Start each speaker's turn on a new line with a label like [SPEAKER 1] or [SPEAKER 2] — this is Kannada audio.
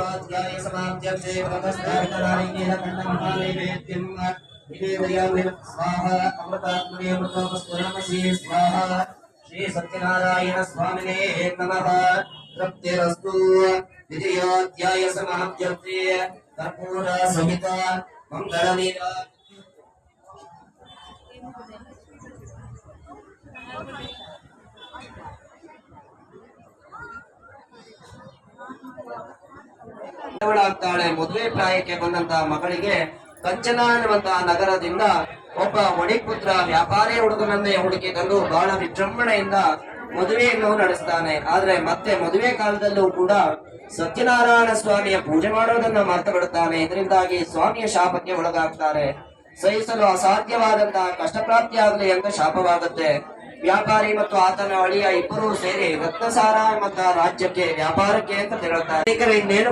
[SPEAKER 1] द्वितीयोऽध्याय समाप्त्यर्थे ब्रह्मस्तावितराणीकेलकण्ठमहानैवेद्यम् निवेदयामि स्वाहा अमृतात्मने अमृतोपस्फुरणमसि स्वाहा श्री सत्यनारायण स्वामिने नमः तृप्तिरस्तु द्वितीयोऽध्याय समाप्त्यर्थे कर्पूर सहित मंगलनीरा ಮದುವೆ ಪ್ರಾಯಕ್ಕೆ ಬಂದಂತಹ ಮಗಳಿಗೆ ಕಂಚನ ಎನ್ನುವಂತಹ ನಗರದಿಂದ ಒಬ್ಬ ಒಡಿಪುತ್ರ ವ್ಯಾಪಾರಿ ಹುಡುಗನನ್ನೇ ಹುಡುಕಿ ತಂದು ಬಹಳ ವಿಜೃಂಭಣೆಯಿಂದ ಮದುವೆಯನ್ನು ನಡೆಸ್ತಾನೆ. ಆದ್ರೆ ಮತ್ತೆ ಮದುವೆ ಕಾಲದಲ್ಲೂ ಕೂಡ ಸತ್ಯನಾರಾಯಣ ಸ್ವಾಮಿಯ ಪೂಜೆ ಮಾಡೋದನ್ನ ಮರೆತು ಬಿಡುತ್ತಾನೆ. ಇದರಿಂದಾಗಿ ಸ್ವಾಮಿಯ ಶಾಪಕ್ಕೆ ಒಳಗಾಗ್ತಾರೆ. ಸಹಿಸಲು ಅಸಾಧ್ಯವಾದಂತಹ ಕಷ್ಟಪ್ರಾಪ್ತಿಯಾಗಲಿ ಅಂತ ಶಾಪವಾಗುತ್ತೆ. ವ್ಯಾಪಾರಿ ಮತ್ತು ಆತನ ಅಳಿಯ ಇಬ್ಬರೂ ಸೇರಿ ರತ್ನಸಾರ ಎಂಬಂತಹ ರಾಜ್ಯಕ್ಕೆ ವ್ಯಾಪಾರಕ್ಕೆ ಅಂತ ತೆರಳುತ್ತಾರೆ. ಇನ್ನೇನು